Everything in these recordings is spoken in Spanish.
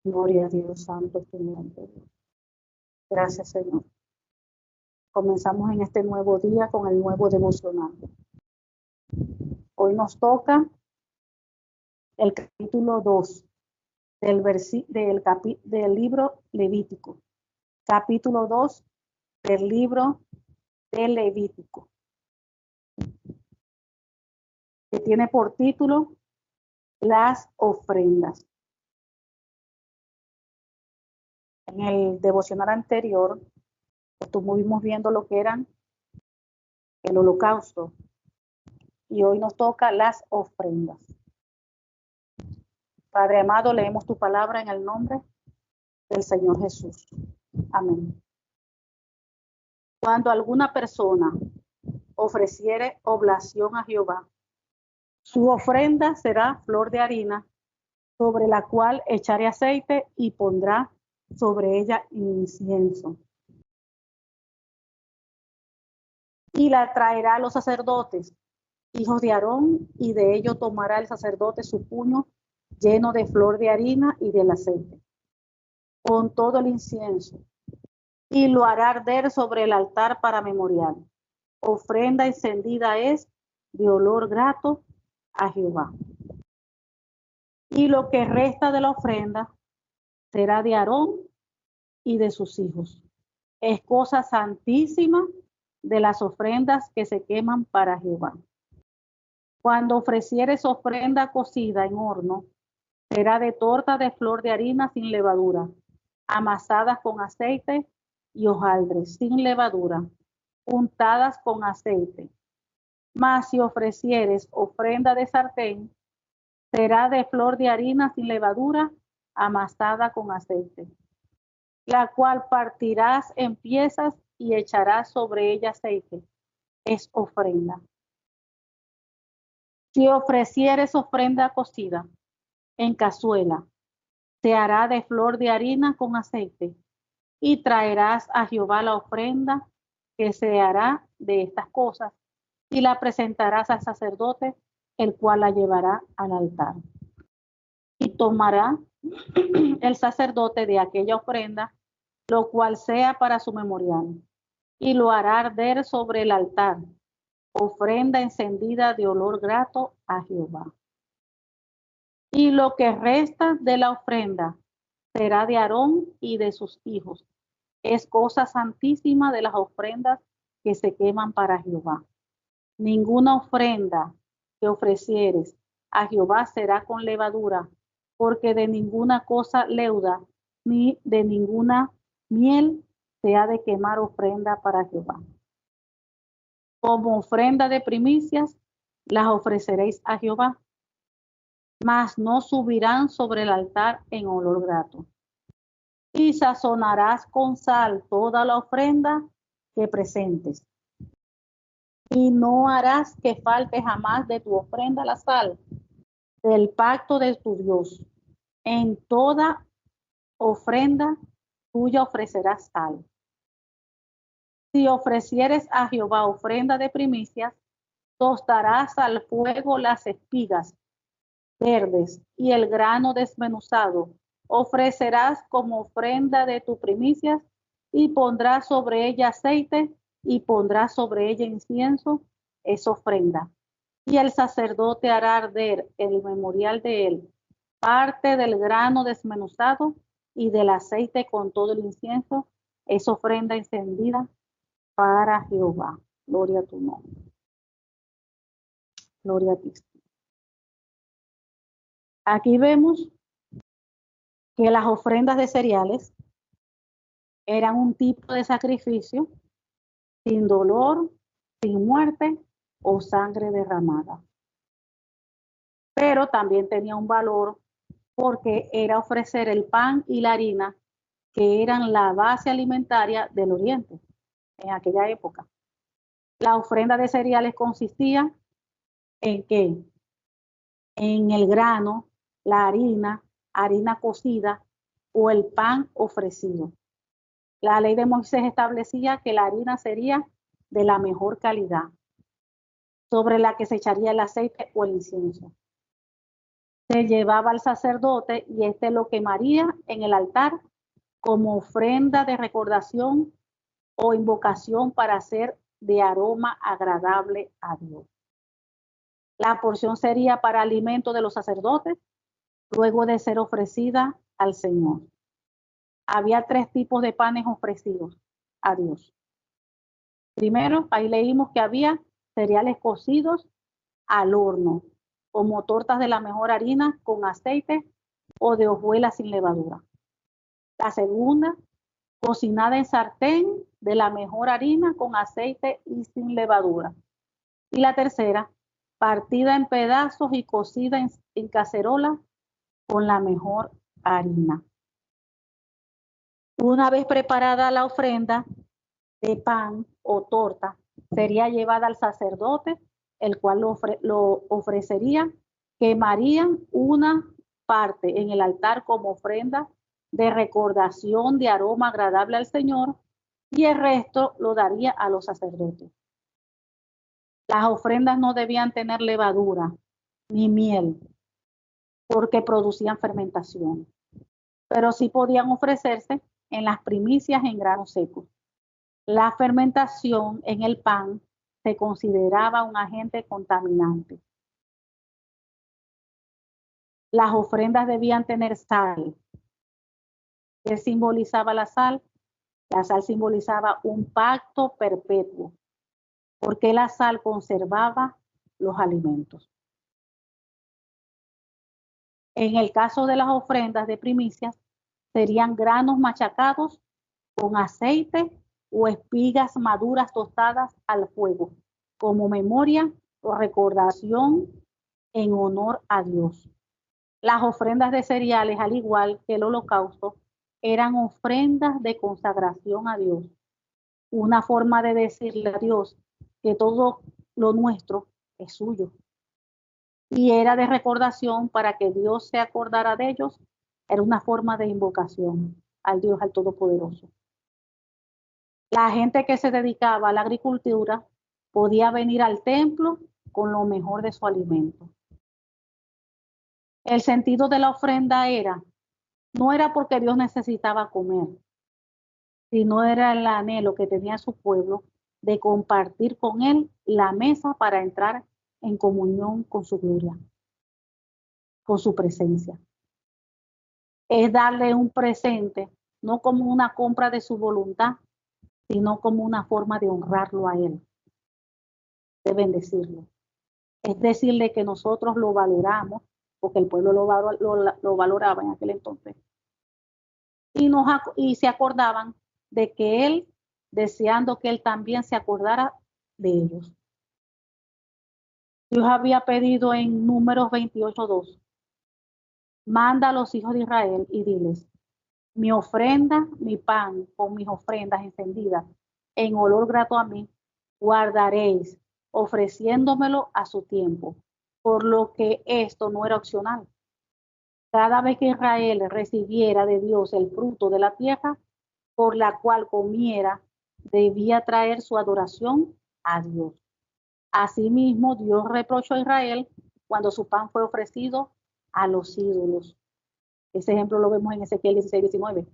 Gloria a Dios, santo es tu nombre. Gracias, Señor. Comenzamos en este nuevo día con el nuevo devocional. Hoy nos toca el capítulo 2 del libro Levítico. Capítulo 2 del libro de Levítico, que tiene por título Las ofrendas. En el devocional anterior estuvimos viendo lo que eran el holocausto y hoy nos toca las ofrendas. Padre amado, leemos tu palabra en el nombre del Señor Jesús. Amén. Cuando alguna persona ofreciere oblación a Jehová, su ofrenda será flor de harina, sobre la cual echaré aceite y pondrá sobre ella incienso. Y la traerá a los sacerdotes, hijos de Aarón, y de ello tomará el sacerdote su puño lleno de flor de harina y del aceite, con todo el incienso, y lo hará arder sobre el altar para memorial. Ofrenda encendida es de olor grato a Jehová. Y lo que resta de la ofrenda será de Aarón y de sus hijos. Es cosa santísima de las ofrendas que se queman para Jehová. Cuando ofrecieres ofrenda cocida en horno, será de torta de flor de harina sin levadura, amasadas con aceite y hojaldres sin levadura, untadas con aceite. Mas si ofrecieres ofrenda de sartén, será de flor de harina sin levadura, amasada con aceite, la cual partirás en piezas y echarás sobre ella aceite. Es ofrenda. Si ofrecieres ofrenda cocida en cazuela, se hará de flor de harina con aceite, y traerás a Jehová la ofrenda que se hará de estas cosas, y la presentarás al sacerdote, el cual la llevará al altar. Y tomará el sacerdote de aquella ofrenda, lo cual sea para su memorial, y lo hará arder sobre el altar, ofrenda encendida de olor grato a Jehová. Y lo que resta de la ofrenda será de Aarón y de sus hijos. Es cosa santísima de las ofrendas que se queman para Jehová. Ninguna ofrenda que ofrecieres a Jehová será con levadura, porque de ninguna cosa leuda, ni de ninguna miel se ha de quemar ofrenda para Jehová. Como ofrenda de primicias las ofreceréis a Jehová, mas no subirán sobre el altar en olor grato. Y sazonarás con sal toda la ofrenda que presentes. Y no harás que falte jamás de tu ofrenda la sal del pacto de tu Dios. En toda ofrenda tuya ofrecerás sal. Si ofrecieres a Jehová ofrenda de primicias, tostarás al fuego las espigas verdes y el grano desmenuzado. Ofrecerás como ofrenda de tus primicias y pondrás sobre ella aceite y pondrás sobre ella incienso, es ofrenda. Y el sacerdote hará arder el memorial de él, parte del grano desmenuzado y del aceite con todo el incienso, es ofrenda encendida para Jehová. Gloria a tu nombre. Gloria a ti. Aquí vemos que las ofrendas de cereales eran un tipo de sacrificio sin dolor, sin muerte o sangre derramada. Pero también tenía un valor porque era ofrecer el pan y la harina, que eran la base alimentaria del Oriente en aquella época. La ofrenda de cereales consistía en ¿qué? En el grano, la harina cocida o el pan ofrecido. La ley de Moisés establecía que la harina sería de la mejor calidad, sobre la que se echaría el aceite o el incienso. se llevaba al sacerdote y éste lo quemaría en el altar como ofrenda de recordación o invocación para hacer de aroma agradable a Dios. La porción sería para alimento de los sacerdotes, luego de ser ofrecida al Señor. Había 3 tipos de panes ofrecidos a Dios. Primero, ahí leímos que había cereales cocidos al horno, como tortas de la mejor harina con aceite o de hojuelas sin levadura. La segunda, cocinada en sartén de la mejor harina con aceite y sin levadura. Y la tercera, partida en pedazos y cocida en cacerola con la mejor harina. Una vez preparada la ofrenda de pan o torta, sería llevada al sacerdote, el cual lo ofrecería, quemarían una parte en el altar como ofrenda de recordación de aroma agradable al Señor y el resto lo daría a los sacerdotes. Las ofrendas no debían tener levadura ni miel porque producían fermentación, pero sí podían ofrecerse en las primicias en granos secos. La fermentación en el pan se consideraba un agente contaminante. Las ofrendas debían tener sal. ¿Qué simbolizaba la sal? La sal simbolizaba un pacto perpetuo, porque la sal conservaba los alimentos. En el caso de las ofrendas de primicias, serían granos machacados con aceite o espigas maduras tostadas al fuego, como memoria o recordación en honor a Dios. Las ofrendas de cereales, al igual que el holocausto, eran ofrendas de consagración a Dios, una forma de decirle a Dios que todo lo nuestro es suyo. Y era de recordación para que Dios se acordara de ellos, era una forma de invocación al Dios, al Todopoderoso. La gente que se dedicaba a la agricultura podía venir al templo con lo mejor de su alimento. El sentido de la ofrenda no era porque Dios necesitaba comer, sino era el anhelo que tenía su pueblo de compartir con él la mesa para entrar en comunión con su gloria, con su presencia. Es darle un presente, no como una compra de su voluntad, sino como una forma de honrarlo a él, de bendecirlo. Es decirle que nosotros lo valoramos, porque el pueblo lo valoraba en aquel entonces. Y se acordaban de que él, deseando que él también se acordara de ellos. Dios había pedido en Números 28:2, manda a los hijos de Israel y diles, mi ofrenda, mi pan con mis ofrendas encendidas en olor grato a mí, guardaréis, ofreciéndomelo a su tiempo, por lo que esto no era opcional. Cada vez que Israel recibiera de Dios el fruto de la tierra, por la cual comiera, debía traer su adoración a Dios. Asimismo, Dios reprochó a Israel cuando su pan fue ofrecido a los ídolos. Ese ejemplo lo vemos en Ezequiel 16:19.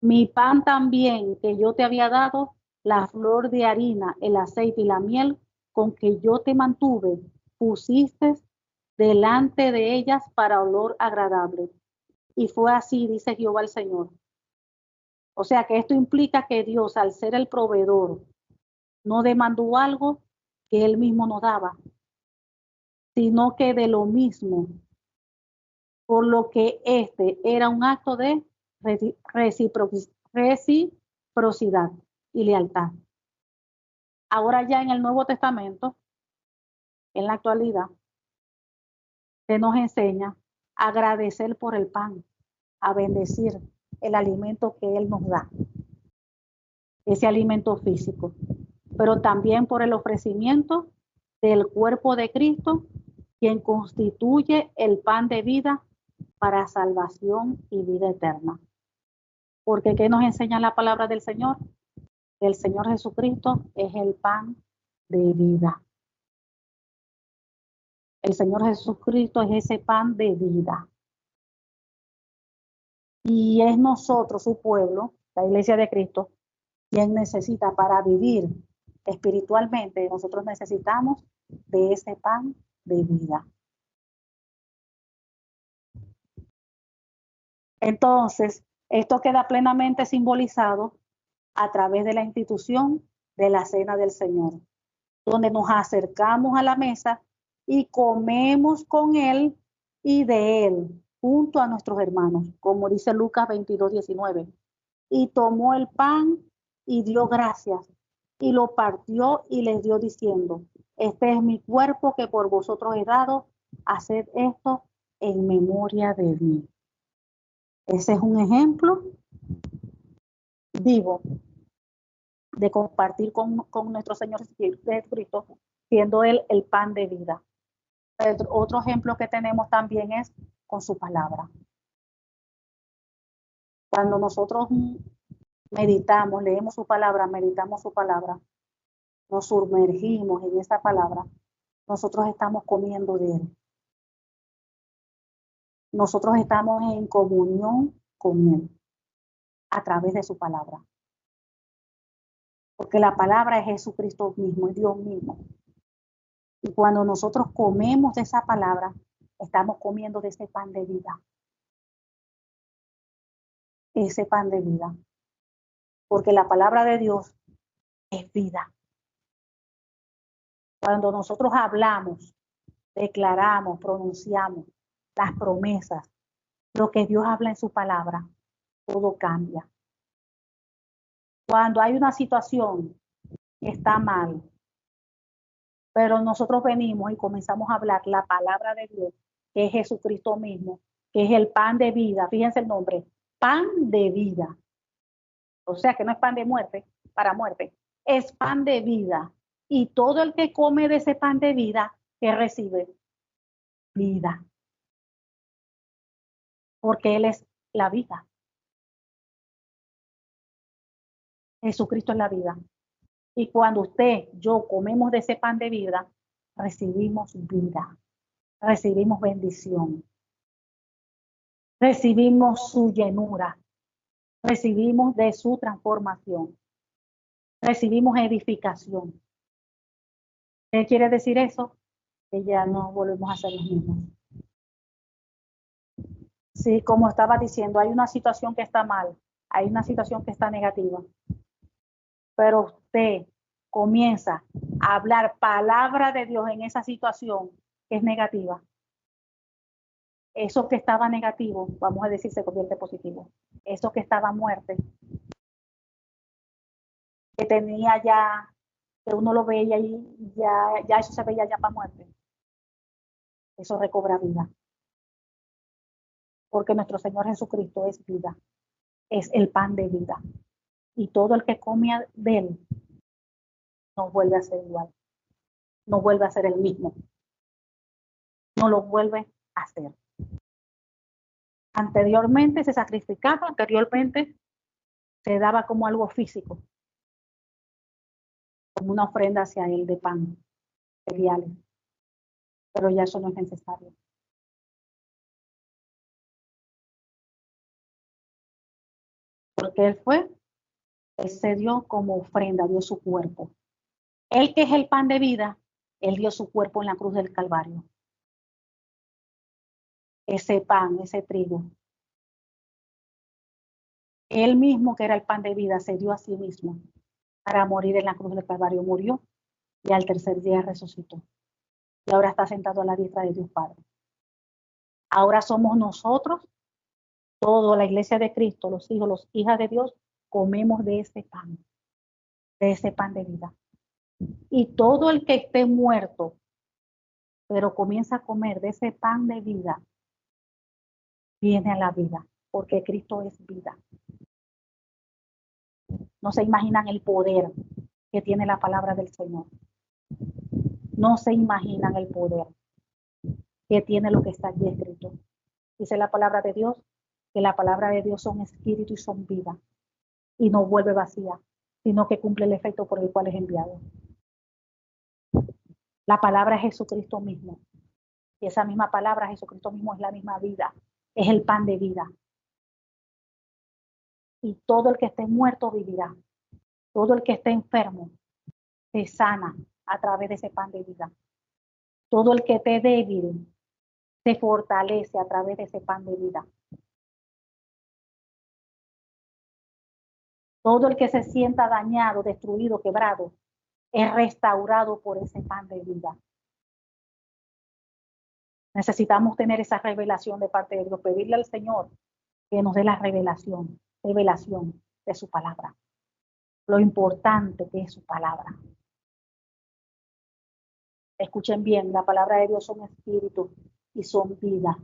Mi pan también que yo te había dado, la flor de harina, el aceite y la miel con que yo te mantuve, pusiste delante de ellas para olor agradable. Y fue así, dice Jehová el Señor. O sea que esto implica que Dios, al ser el proveedor, no demandó algo que él mismo nos daba, sino que de lo mismo, por lo que este era un acto de reciprocidad y lealtad. Ahora ya en el Nuevo Testamento, en la actualidad, se nos enseña a agradecer por el pan, a bendecir el alimento que Él nos da, ese alimento físico, pero también por el ofrecimiento del cuerpo de Cristo, quien constituye el pan de vida para salvación y vida eterna. Porque ¿qué nos enseña la palabra del Señor? El Señor Jesucristo es el pan de vida. El Señor Jesucristo es ese pan de vida. Y es nosotros, su pueblo, la iglesia de Cristo, quien necesita para vivir espiritualmente. Nosotros necesitamos de ese pan de vida. Entonces, esto queda plenamente simbolizado a través de la institución de la Cena del Señor, donde nos acercamos a la mesa y comemos con Él y de Él, junto a nuestros hermanos, como dice Lucas 22:19. Y tomó el pan y dio gracias, y lo partió y les dio diciendo: este es mi cuerpo que por vosotros he dado, haced esto en memoria de mí. Ese es un ejemplo vivo de compartir con nuestro Señor Jesucristo, siendo Él el pan de vida. Otro ejemplo que tenemos también es con su palabra. Cuando nosotros meditamos, leemos su palabra, meditamos su palabra, nos sumergimos en esa palabra, nosotros estamos comiendo de Él. Nosotros estamos en comunión con Él a través de su palabra. Porque la palabra es Jesucristo mismo, es Dios mismo. Y cuando nosotros comemos de esa palabra, estamos comiendo de ese pan de vida. Ese pan de vida. Porque la palabra de Dios es vida. Cuando nosotros hablamos, declaramos, pronunciamos las promesas, lo que Dios habla en su palabra, todo cambia. Cuando hay una situación que está mal, pero nosotros venimos y comenzamos a hablar la palabra de Dios, que es Jesucristo mismo, que es el pan de vida. Fíjense el nombre, pan de vida. O sea que no es pan de muerte, para muerte, es pan de vida. Y todo el que come de ese pan de vida, que recibe vida. Porque Él es la vida. Jesucristo es la vida. Y cuando usted, yo comemos de ese pan de vida, recibimos vida, recibimos bendición, recibimos su llenura, recibimos de su transformación, recibimos edificación. ¿Qué quiere decir eso? Que ya no volvemos a ser los mismos. Sí, como estaba diciendo, hay una situación que está mal, hay una situación que está negativa, pero usted comienza a hablar palabra de Dios en esa situación que es negativa. Eso que estaba negativo, vamos a decir, se convierte en positivo. Eso que estaba muerte, que tenía ya, que uno lo veía y ya eso se veía ya para muerte. Eso recobra vida. Porque nuestro Señor Jesucristo es vida, es el pan de vida. Y todo el que come de Él no vuelve a ser igual, no vuelve a ser el mismo, no lo vuelve a hacer. Anteriormente se sacrificaba, anteriormente se daba como algo físico, como una ofrenda hacia Él de pan, cereales, pero ya eso no es necesario. Porque Él se dio como ofrenda, dio su cuerpo. Él que es el pan de vida, Él dio su cuerpo en la cruz del Calvario. Ese pan, ese trigo. Él mismo que era el pan de vida, se dio a sí mismo para morir en la cruz del Calvario. Murió y al tercer día resucitó. Y ahora está sentado a la diestra de Dios Padre. Ahora somos nosotros, toda la iglesia de Cristo, los hijos, las hijas de Dios, comemos de ese pan de vida. Y todo el que esté muerto, pero comienza a comer de ese pan de vida, viene a la vida, porque Cristo es vida. No se imaginan el poder que tiene la palabra del Señor. No se imaginan el poder que tiene lo que está allí escrito. Dice la palabra de Dios, que la palabra de Dios son espíritu y son vida, y no vuelve vacía, sino que cumple el efecto por el cual es enviado. La palabra es Jesucristo mismo. Y esa misma palabra, Jesucristo mismo, es la misma vida, es el pan de vida. Y todo el que esté muerto vivirá. Todo el que esté enfermo se sana a través de ese pan de vida. Todo el que esté débil se fortalece a través de ese pan de vida. Todo el que se sienta dañado, destruido, quebrado, es restaurado por ese pan de vida. Necesitamos tener esa revelación de parte de Dios, pedirle al Señor que nos dé la revelación de su palabra. Lo importante que es su palabra. Escuchen bien, la palabra de Dios son espíritu y son vida.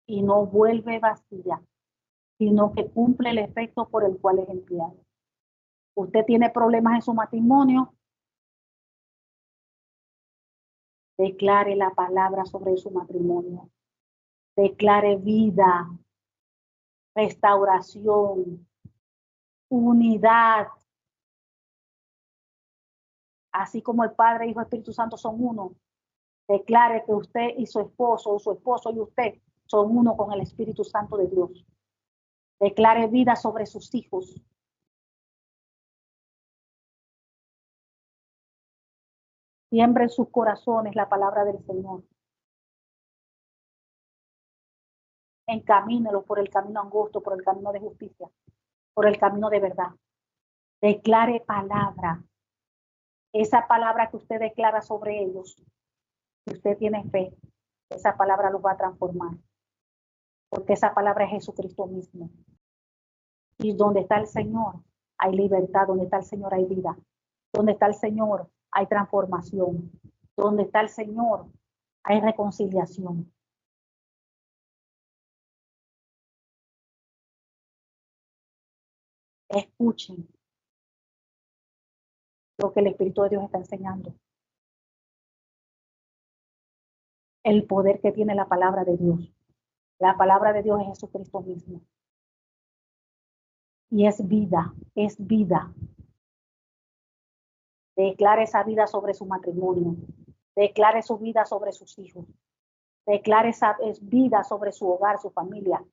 Y no vuelve vacía, sino que cumple el efecto por el cual es enviado. Usted tiene problemas en su matrimonio, declare la palabra sobre su matrimonio. Declare vida, restauración, unidad. Así como el Padre, Hijo y Espíritu Santo son uno. Declare que usted y su esposo, o su esposo y usted son uno con el Espíritu Santo de Dios. Declare vida sobre sus hijos. Siembre en sus corazones la palabra del Señor. Encamínelo por el camino angosto, por el camino de justicia, por el camino de verdad. Declare palabra. Esa palabra que usted declara sobre ellos, si usted tiene fe, esa palabra los va a transformar. Porque esa palabra es Jesucristo mismo. Y donde está el Señor, hay libertad. Donde está el Señor, hay vida. Donde está el Señor, hay transformación. Donde está el Señor, hay reconciliación. Escuchen lo que el Espíritu de Dios está enseñando. El poder que tiene la palabra de Dios. La palabra de Dios es Jesucristo mismo. Y es vida, es vida. Declare esa vida sobre su matrimonio. Declare su vida sobre sus hijos. Declare esa vida sobre su hogar, su familia.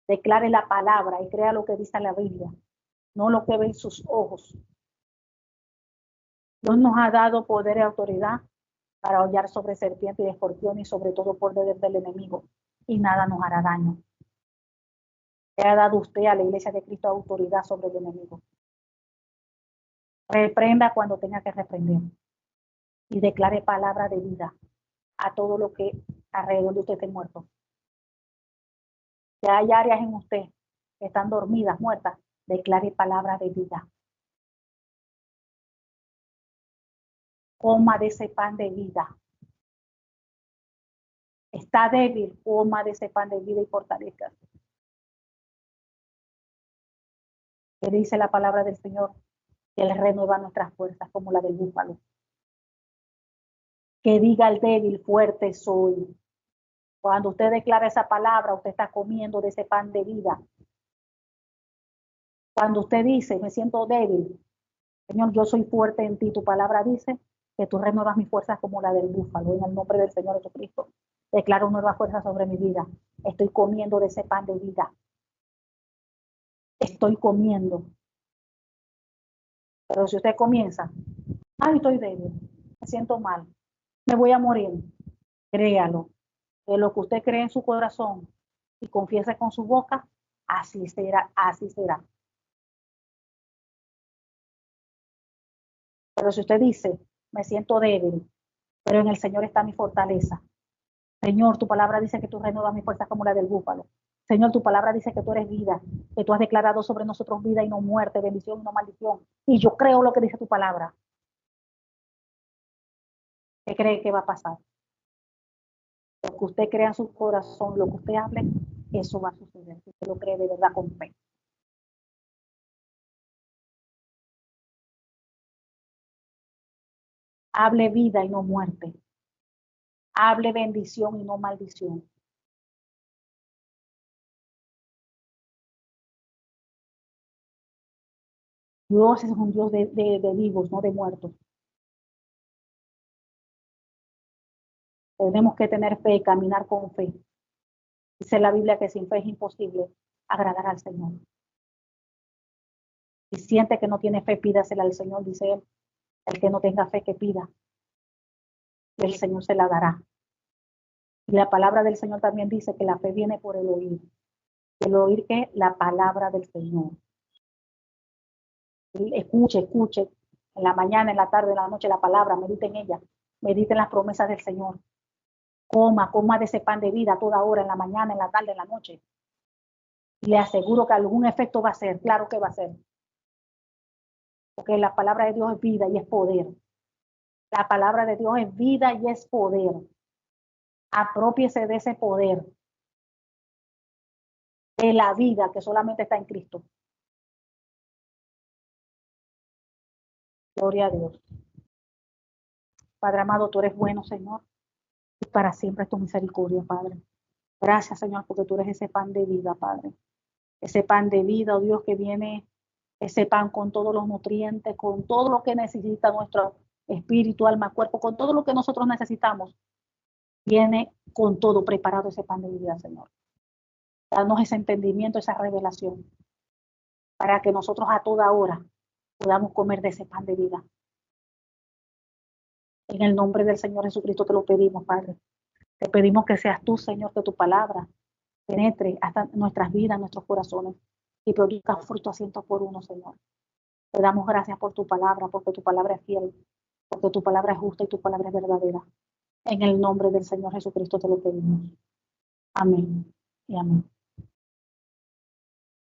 Declare la palabra y crea lo que dice la Biblia, no lo que ven sus ojos. Dios nos ha dado poder y autoridad para hollar sobre serpientes y escorpiones y sobre todo poder del enemigo, y nada nos hará daño. Le ha dado usted a la iglesia de Cristo autoridad sobre el enemigo. Reprenda cuando tenga que reprender y declare palabra de vida a todo lo que alrededor de usted esté muerto. Si hay áreas en usted que están dormidas, muertas, declare palabra de vida. Coma de ese pan de vida. Está débil, coma de ese pan de vida y fortaleza. Que dice la palabra del Señor, que Él renueva nuestras fuerzas como la del búfalo. Que diga el débil, fuerte soy. Cuando usted declara esa palabra, usted está comiendo de ese pan de vida. Cuando usted dice, me siento débil, Señor, yo soy fuerte en ti, tu palabra dice que tú renuevas mis fuerzas como la del búfalo. En el nombre del Señor Jesucristo, declaro nuevas fuerzas sobre mi vida. Estoy comiendo de ese pan de vida. Estoy comiendo. Pero si usted comienza, ay, estoy débil, me siento mal, me voy a morir, créalo. Que lo que usted cree en su corazón y confiese con su boca, así será, así será. Pero si usted dice, me siento débil, pero en el Señor está mi fortaleza. Señor, tu palabra dice que tú renuevas mi fuerza como la del búfalo. Señor, tu palabra dice que tú eres vida, que tú has declarado sobre nosotros vida y no muerte, bendición y no maldición. Y yo creo lo que dice tu palabra. ¿Qué cree que va a pasar? Lo que usted crea en su corazón, lo que usted hable, eso va a suceder. Si usted lo cree de verdad con fe. Hable vida y no muerte. Hable bendición y no maldición. Dios es un Dios de vivos, no de muertos. Tenemos que tener fe y caminar con fe. Dice la Biblia que sin fe es imposible agradar al Señor. Si siente que no tiene fe, pídasela al Señor, dice él. El que no tenga fe, que pida. Y el Señor se la dará. Y la palabra del Señor también dice que la fe viene por el oír. El oír que la palabra del Señor. Escuche. En la mañana, en la tarde, en la noche, la palabra, medite en ella. Medite en las promesas del Señor. Coma de ese pan de vida a toda hora, en la mañana, en la tarde, en la noche. Y le aseguro que algún efecto va a ser, claro que va a ser. Porque la palabra de Dios es vida y es poder. La palabra de Dios es vida y es poder. Apropiese de ese poder. De la vida que solamente está en Cristo. Gloria a Dios. Padre amado, tú eres bueno, Señor. Y para siempre es tu misericordia, Padre. Gracias, Señor, porque tú eres ese pan de vida, Padre. Ese pan de vida, oh Dios, que viene, ese pan con todos los nutrientes, con todo lo que necesita nuestro espíritu, alma, cuerpo, con todo lo que nosotros necesitamos. Viene con todo preparado ese pan de vida, Señor. Danos ese entendimiento, esa revelación, para que nosotros a toda hora podamos comer de ese pan de vida. En el nombre del Señor Jesucristo te lo pedimos, Padre. Te pedimos que seas tú, Señor, que tu palabra penetre hasta nuestras vidas, nuestros corazones y produzca fruto a 100 por 1, Señor. Te damos gracias por tu palabra, porque tu palabra es fiel, porque tu palabra es justa y tu palabra es verdadera. En el nombre del Señor Jesucristo te lo pedimos. Amén y amén.